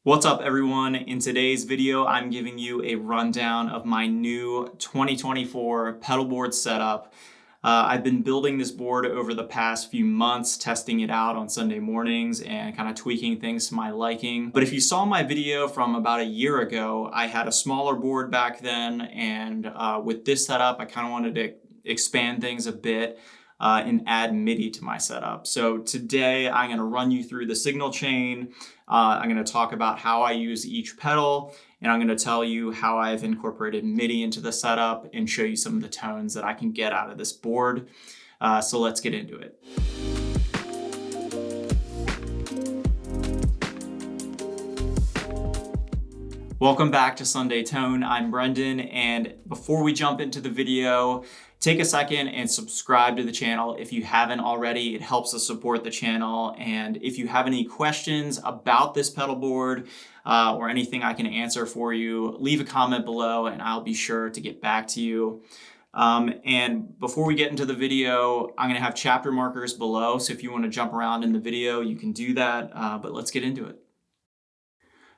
What's up, everyone? In today's video, I'm giving you a rundown of my new 2024 pedalboard setup. I've been building this board over the past few months, testing it out on Sunday mornings and kind of tweaking things to my liking. But if you saw my video from about a year ago, I had a smaller board back then, and with this setup, I kind of wanted to expand things a bit and add MIDI to my setup. So today I'm going to run you through the signal chain. I'm going to talk about how I use each pedal, and I'm going to tell you how I've incorporated MIDI into the setup and show you some of the tones that I can get out of this board. So let's get into it. Welcome back to Sunday Tone. I'm Brendan, and before we jump into the video, take a second and subscribe to the channel if you haven't already. It helps us support the channel. And if you have any questions about this pedal board or anything I can answer for you, leave a comment below and I'll be sure to get back to you. And before we get into the video, I'm gonna have chapter markers below. So if you wanna jump around in the video, you can do that, but let's get into it.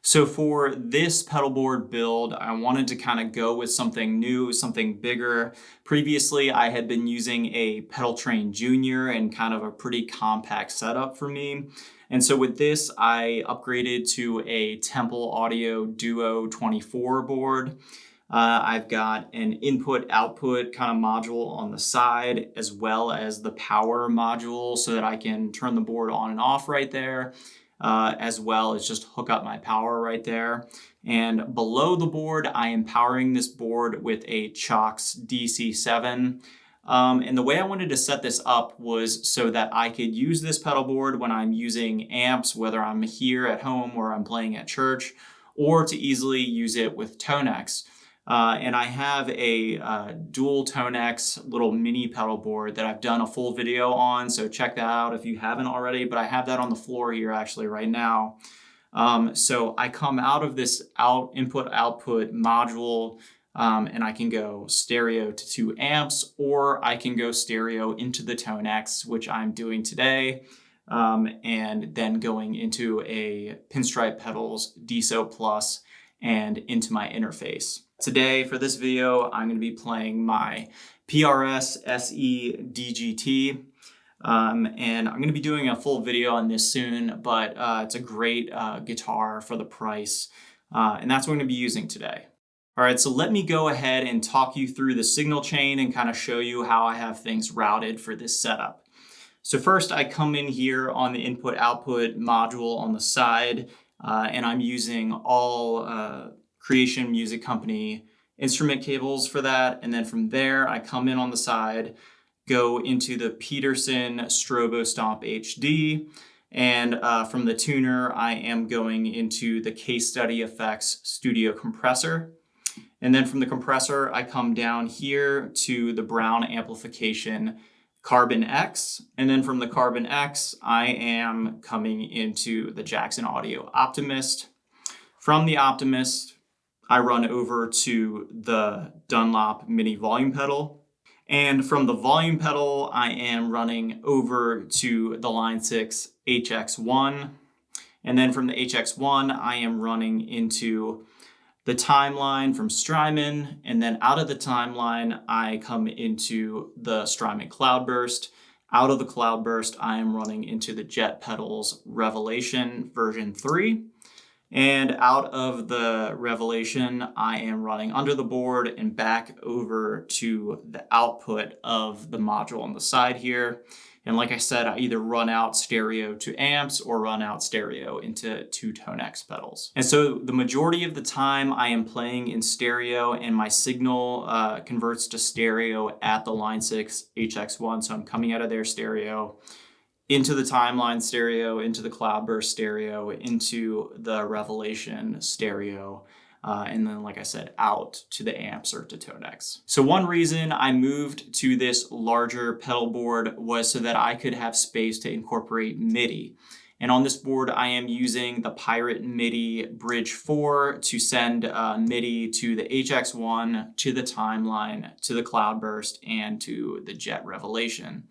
So for this pedalboard build, I wanted to kind of go with something new, something bigger. Previously, I had been using a Pedal Train Junior and kind of a pretty compact setup for me. And so with this, I upgraded to a Temple Audio Duo 24 board. I've got an input-output kind of module on the side, as well as the power module so that I can turn the board on and off right there. As well as just hook up my power right there. And below the board, I am powering this board with a CIOKS DC7. And the way I wanted to set this up was so that I could use this pedal board when I'm using amps, whether I'm here at home or I'm playing at church, or to easily use it with Tonex. And I have a dual Tonex little mini pedal board that I've done a full video on, so check that out if you haven't already, but I have that on the floor here actually right now. So I come out of this input-output module and I can go stereo to 2 amps, or I can go stereo into the Tonex, which I'm doing today, and then going into a Pinstripe Pedals DISO Plus and into my interface. Today, for this video, I'm going to be playing my PRS SE DGT, and I'm going to be doing a full video on this soon, but it's a great guitar for the price, and that's what I'm going to be using today. All right, so let me go ahead and talk you through the signal chain and kind of show you how I have things routed for this setup. So first, I come in here on the input-output module on the side, and I'm using all Creation Music Company instrument cables for that. And then from there, I come in on the side, go into the Peterson StroboStomp HD. And from the tuner, I am going into the Case Study Effects Studio Compressor. And then from the compressor, I come down here to the Browne Amplification Carbon X. And then from the Carbon X, I am coming into the Jackson Audio Optimist. From the Optimist, I run over to the Dunlop Mini Volume Pedal. And from the Volume Pedal, I am running over to the Line 6 HX1. And then from the HX1, I am running into the TimeLine from Strymon. And then out of the TimeLine, I come into the Strymon Cloudburst. Out of the Cloudburst, I am running into the Jet Pedals Revelation version 3. And out of the Revelation, I am running under the board and back over to the output of the module on the side here. And like I said, I either run out stereo to amps or run out stereo into 2 Tonex pedals. And so the majority of the time I am playing in stereo, and my signal converts to stereo at the Line 6 HX1. So I'm coming out of their stereo, into the TimeLine stereo, into the Cloudburst stereo, into the Revelation stereo, and then, like I said, out to the amps or to Tonex. So one reason I moved to this larger pedal board was so that I could have space to incorporate MIDI. And on this board, I am using the Pirate MIDI Bridge 4 to send MIDI to the HX1, to the TimeLine, to the Cloudburst, and to the Jet Revelation.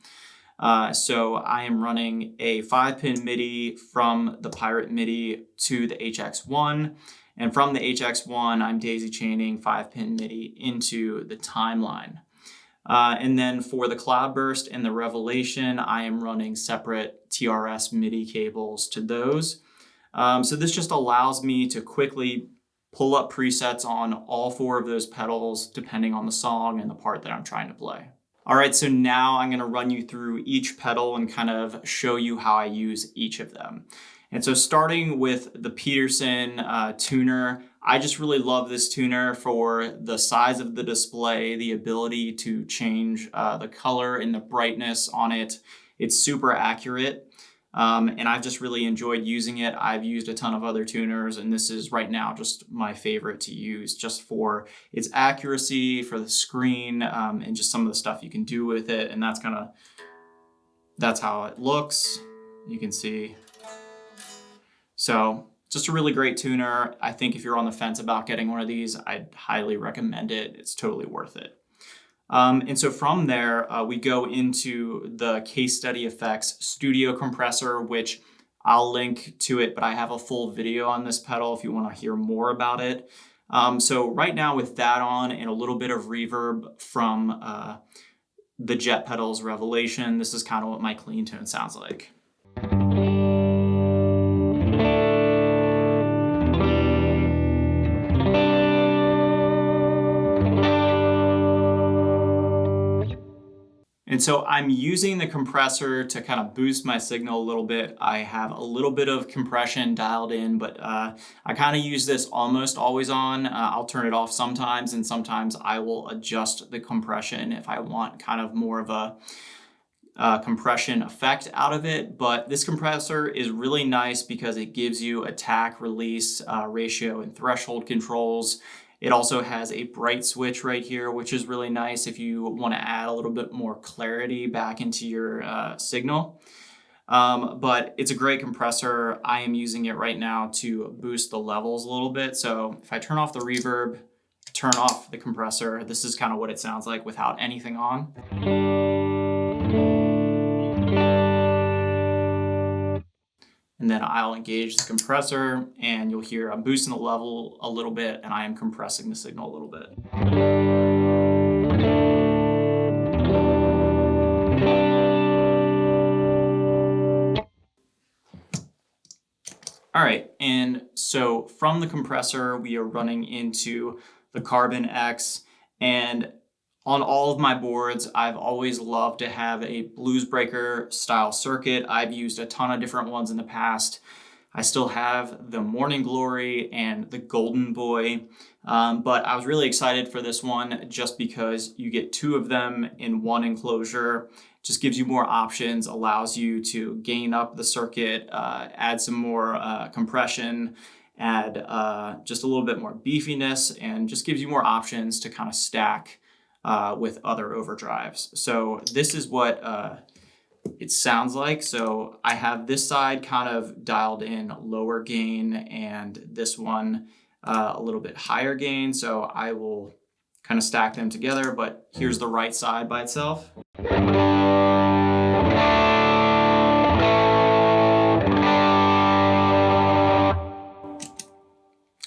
So I am running a 5-pin MIDI from the Pirate MIDI to the HX1. And from the HX1, I'm daisy chaining 5-pin MIDI into the TimeLine. And then for the Cloudburst and the Revelation, I am running separate TRS MIDI cables to those. So this just allows me to quickly pull up presets on all 4 of those pedals, depending on the song and the part that I'm trying to play. All right, so now I'm gonna run you through each pedal and kind of show you how I use each of them. And so starting with the Peterson tuner, I just really love this tuner for the size of the display, the ability to change the color and the brightness on it. It's super accurate. And I've just really enjoyed using it. I've used a ton of other tuners, and this is right now just my favorite to use, just for its accuracy, for the screen, and just some of the stuff you can do with it. And that's how it looks. You can see. So just a really great tuner. I think if you're on the fence about getting one of these, I'd highly recommend it. It's totally worth it. And so from there, we go into the Case Study Effects Studio Compressor, which I'll link to it, but I have a full video on this pedal if you want to hear more about it. So right now with that on and a little bit of reverb from the Jet Pedals Revelation, this is kind of what my clean tone sounds like. And so I'm using the compressor to kind of boost my signal a little bit. I have a little bit of compression dialed in, but I kind of use this almost always on. I'll turn it off sometimes, and sometimes I will adjust the compression if I want kind of more of a compression effect out of it. But this compressor is really nice because it gives you attack, release, ratio, and threshold controls. It also has a bright switch right here, which is really nice if you want to add a little bit more clarity back into your signal. But it's a great compressor. I am using it right now to boost the levels a little bit. So if I turn off the reverb, turn off the compressor, this is kind of what it sounds like without anything on. And then I'll engage the compressor, and you'll hear I'm boosting the level a little bit, and I am compressing the signal a little bit. All right, and so from the compressor, we are running into the Carbon X, and on all of my boards, I've always loved to have a blues breaker style circuit. I've used a ton of different ones in the past. I still have the Morning Glory and the Golden Boy, but I was really excited for this one just because you get 2 of them in one enclosure. Just gives you more options, allows you to gain up the circuit, add some more compression, add just a little bit more beefiness, and just gives you more options to kind of stack with other overdrives. So this is what it sounds like. So I have this side kind of dialed in lower gain and this one a little bit higher gain. So I will kind of stack them together, but here's the right side by itself.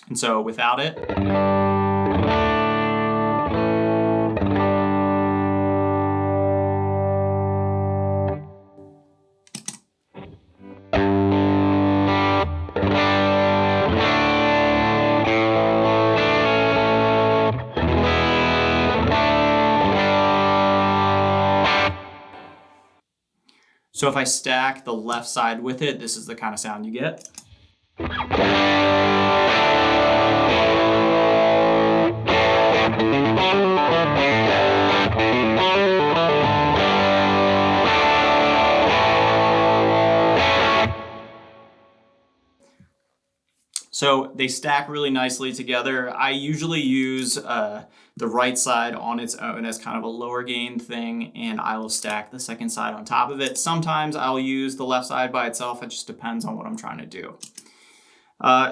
And so without it. So if I stack the left side with it, this is the kind of sound you get. So they stack really nicely together. I usually use the right side on its own as kind of a lower gain thing, and I will stack the second side on top of it. Sometimes I'll use the left side by itself. It just depends on what I'm trying to do.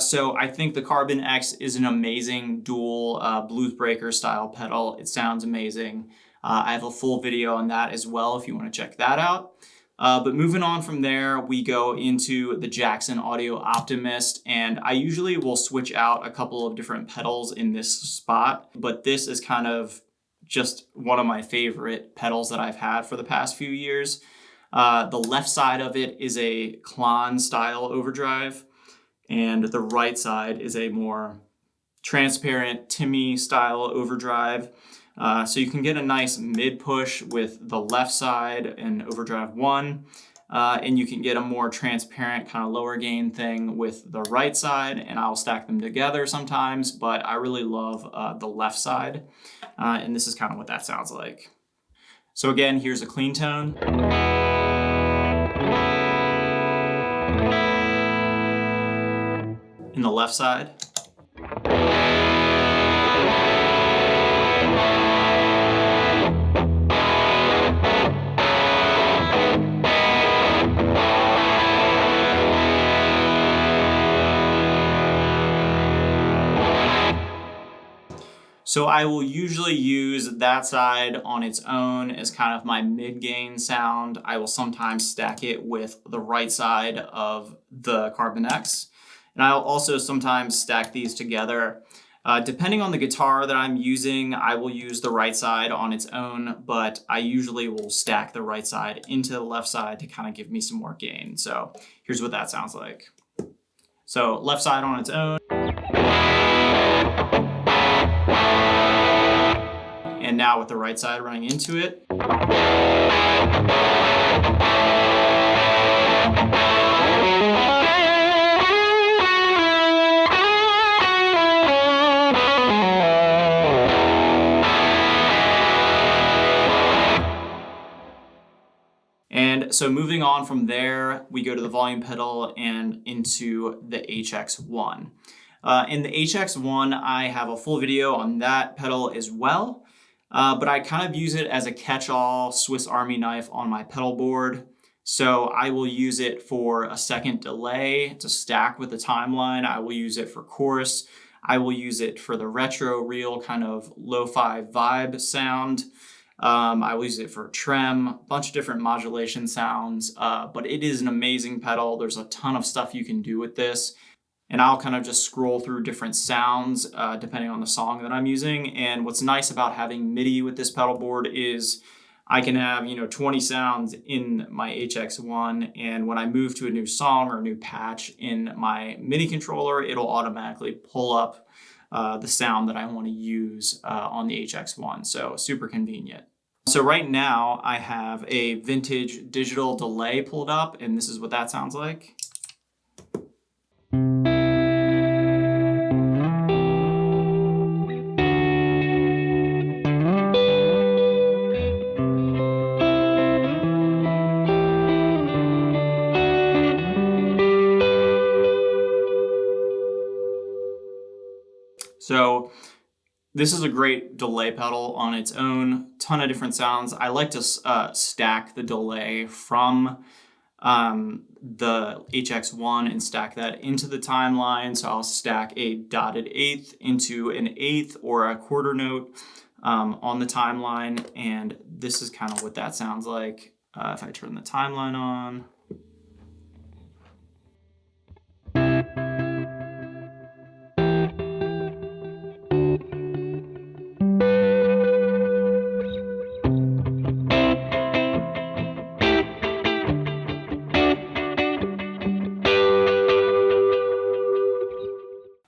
So I think the Carbon X is an amazing dual blues breaker style pedal. It sounds amazing. I have a full video on that as well if you want to check that out. But moving on from there, we go into the Jackson Audio Optimist, and I usually will switch out a couple of different pedals in this spot, but this is kind of just one of my favorite pedals that I've had for the past few years. The left side of it is a Klon style overdrive, and the right side is a more transparent Timmy style overdrive. So you can get a nice mid push with the left side and overdrive 1, and you can get a more transparent kind of lower gain thing with the right side, and I'll stack them together sometimes, but I really love the left side, and this is kind of what that sounds like. So again, here's a clean tone. In the left side. So I will usually use that side on its own as kind of my mid-gain sound. I will sometimes stack it with the right side of the Carbon X. And I'll also sometimes stack these together. Depending on the guitar that I'm using, I will use the right side on its own, but I usually will stack the right side into the left side to kind of give me some more gain. So here's what that sounds like. So left side on its own. And now with the right side running into it. And so moving on from there, we go to the volume pedal and into the HX1. In the HX1, I have a full video on that pedal as well. But I kind of use it as a catch-all Swiss Army knife on my pedal board. So I will use it for a second delay to stack with the timeline. I will use it for chorus. I will use it for the retro reel kind of lo-fi vibe sound. I will use it for trem, a bunch of different modulation sounds, but it is an amazing pedal. There's a ton of stuff you can do with this. And I'll kind of just scroll through different sounds depending on the song that I'm using. And what's nice about having MIDI with this pedal board is I can have 20 sounds in my HX1, and when I move to a new song or a new patch in my MIDI controller, it'll automatically pull up the sound that I want to use on the HX1. So super convenient. So right now I have a vintage digital delay pulled up, and this is what that sounds like. So this is a great delay pedal on its own, ton of different sounds. I like to stack the delay from the HX1 and stack that into the timeline. So I'll stack a dotted eighth into an eighth or a quarter note on the timeline. And this is kind of what that sounds like if I turn the timeline on.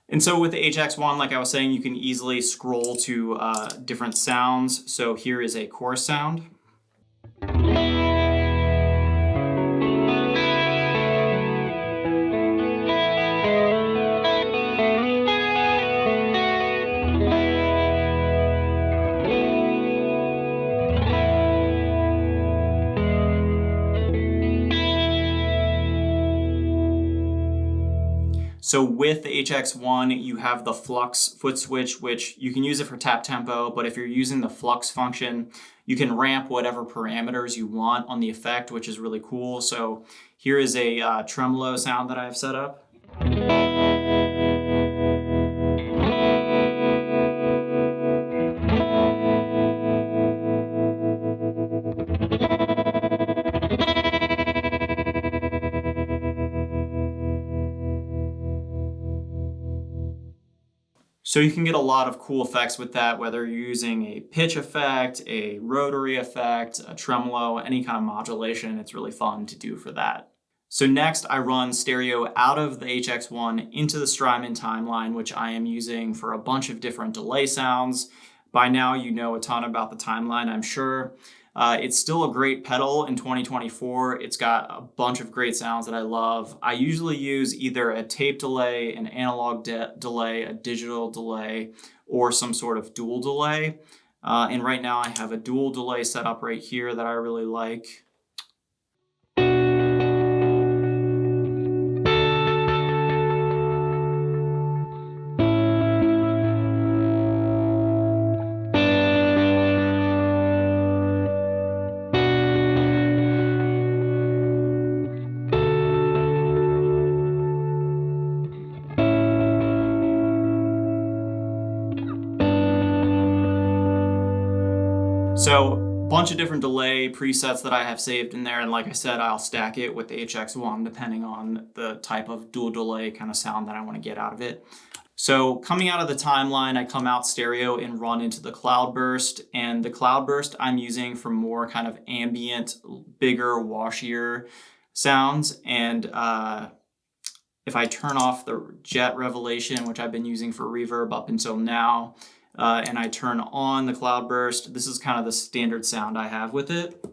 And so with the HX1, like I was saying, you can easily scroll to different sounds. So here is a chorus sound. So with the HX1, you have the flux foot switch, which you can use it for tap tempo, but if you're using the flux function, you can ramp whatever parameters you want on the effect, which is really cool. So here is a tremolo sound that I've set up. So you can get a lot of cool effects with that, whether you're using a pitch effect, a rotary effect, a tremolo, any kind of modulation. It's really fun to do for that. So next I run stereo out of the HX1 into the Strymon TimeLine, which I am using for a bunch of different delay sounds. By now you know a ton about the TimeLine, I'm sure. It's still a great pedal in 2024. It's got a bunch of great sounds that I love. I usually use either a tape delay, an analog delay, a digital delay, or some sort of dual delay. And right now I have a dual delay set up right here that I really like. So a bunch of different delay presets that I have saved in there, and like I said, I'll stack it with the HX1 depending on the type of dual delay kind of sound that I want to get out of it. So coming out of the TimeLine, I come out stereo and run into the Cloudburst, and the Cloudburst I'm using for more kind of ambient, bigger, washier sounds. And if I turn off the jet revelation, which I've been using for reverb up until now, and I turn on the Cloudburst, this is kind of the standard sound I have with it.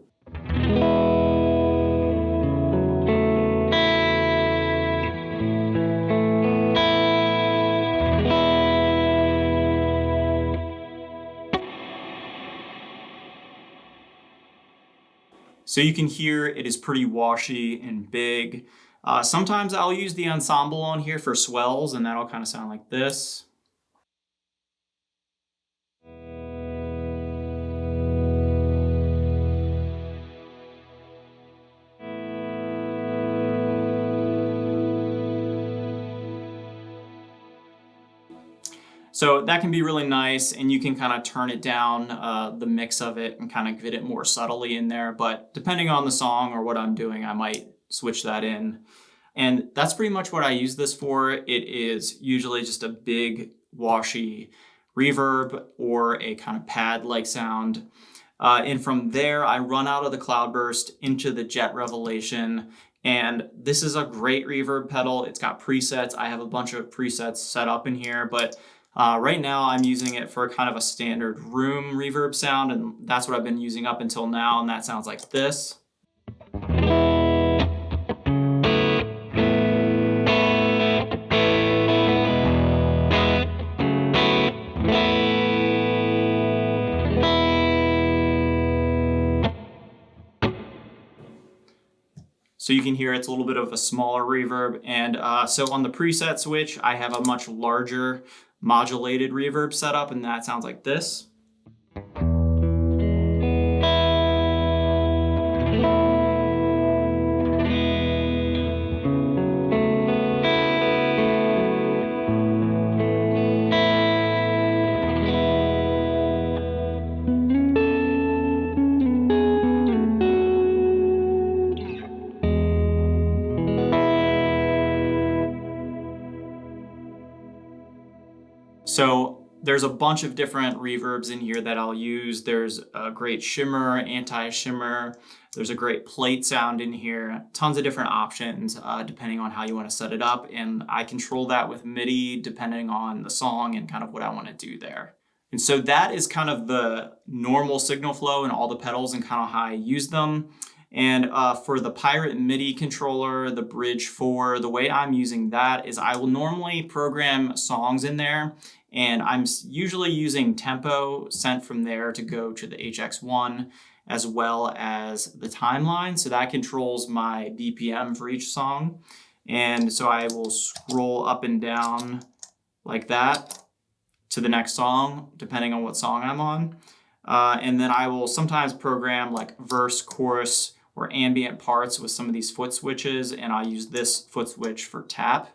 So you can hear it is pretty washy and big. Sometimes I'll use the ensemble on here for swells, and that'll kind of sound like this. So that can be really nice, and you can kind of turn it down, the mix of it, and kind of get it more subtly in there. But depending on the song or what I'm doing, I might switch that in. And that's pretty much what I use this for. It is usually just a big, washy reverb or a kind of pad-like sound. And from there, I run out of the Cloudburst into the jet revelation. And this is a great reverb pedal. It's got presets. I have a bunch of presets set up in here, but right now I'm using it for kind of a standard room reverb sound, and that's what I've been using up until now, and that sounds like this. So you can hear it's a little bit of a smaller reverb. And so on the preset switch, I have a much larger modulated reverb setup, and that sounds like this. So there's a bunch of different reverbs in here that I'll use. There's a great shimmer, anti-shimmer. There's a great plate sound in here. Tons of different options depending on how you want to set it up. And I control that with MIDI depending on the song and kind of what I want to do there. And so that is kind of the normal signal flow and all the pedals and kind of how I use them. And for the Pirate MIDI controller, the Bridge 4, the way I'm using that is I will normally program songs in there, and I'm usually using tempo sent from there to go to the HX1 as well as the TimeLine. So that controls my BPM for each song. And so I will scroll up and down like that to the next song, depending on what song I'm on. And then I will sometimes program like verse, chorus, or ambient parts with some of these foot switches, and I'll use this foot switch for tap.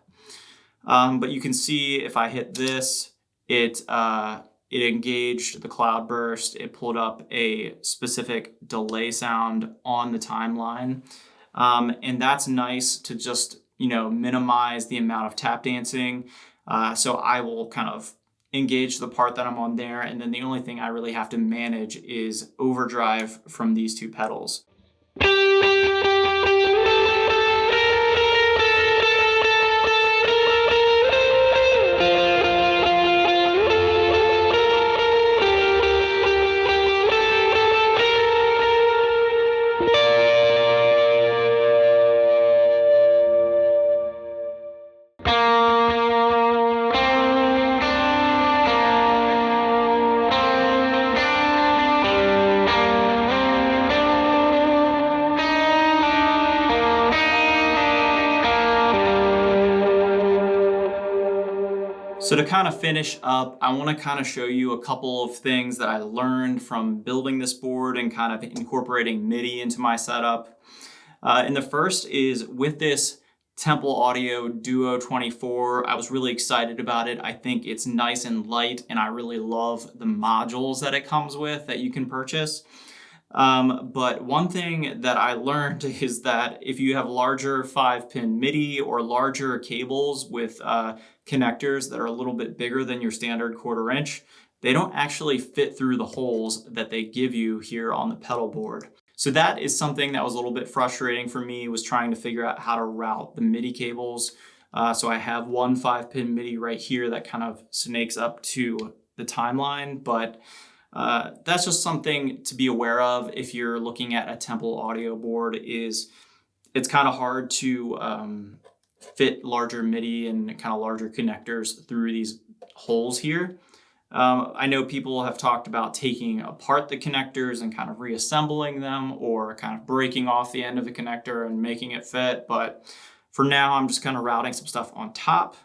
But you can see if I hit this, it engaged the Cloudburst. It pulled up a specific delay sound on the TimeLine. And that's nice to just, minimize the amount of tap dancing. So I will kind of engage the part that I'm on there, and then the only thing I really have to manage is overdrive from these two pedals. So to kind of finish up, I want to kind of show you a couple of things that I learned from building this board and kind of incorporating MIDI into my setup. And the first is with this Temple Audio Duo 24, I was really excited about it. I think it's nice and light, and I really love the modules that it comes with that you can purchase. But one thing that I learned is that if you have larger 5-pin MIDI or larger cables with connectors that are a little bit bigger than your standard 1/4 inch, they don't actually fit through the holes that they give you here on the pedal board. So that is something that was a little bit frustrating for me, was trying to figure out how to route the MIDI cables. So I have one 5-pin MIDI right here that kind of snakes up to the timeline, but that's just something to be aware of if you're looking at a Temple audio board. Is it's kind of hard to fit larger MIDI and kind of larger connectors through these holes here. I know people have talked about taking apart the connectors and kind of reassembling them, or kind of breaking off the end of the connector and making it fit, but for now I'm just kind of routing some stuff on top.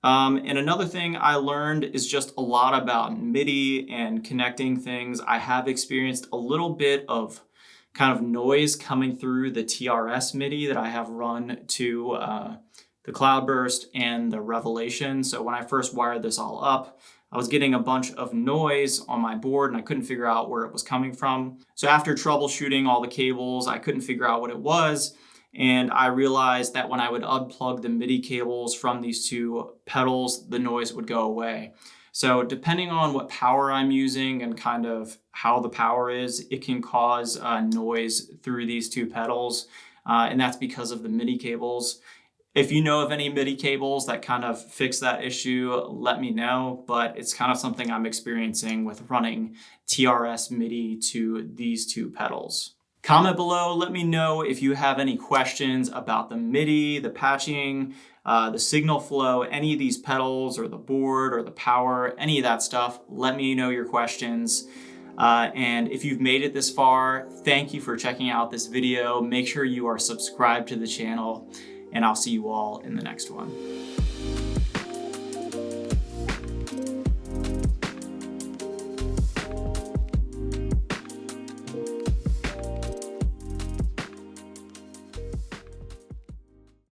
And another thing I learned is just a lot about MIDI and connecting things. I have experienced a little bit of kind of noise coming through the TRS MIDI that I have run to the Cloudburst and the Revelation. So when I first wired this all up, I was getting a bunch of noise on my board and I couldn't figure out where it was coming from. So after troubleshooting all the cables, I couldn't figure out what it was. And I realized that when I would unplug the MIDI cables from these two pedals, the noise would go away. So depending on what power I'm using and kind of how the power is, it can cause noise through these two pedals. And that's because of the MIDI cables. If you know of any MIDI cables that kind of fix that issue, let me know. But it's kind of something I'm experiencing with running TRS MIDI to these two pedals. Comment below, let me know if you have any questions about the MIDI, the patching, the signal flow, any of these pedals or the board or the power, any of that stuff. Let me know your questions. And if you've made it this far, thank you for checking out this video. Make sure you are subscribed to the channel, and I'll see you all in the next one.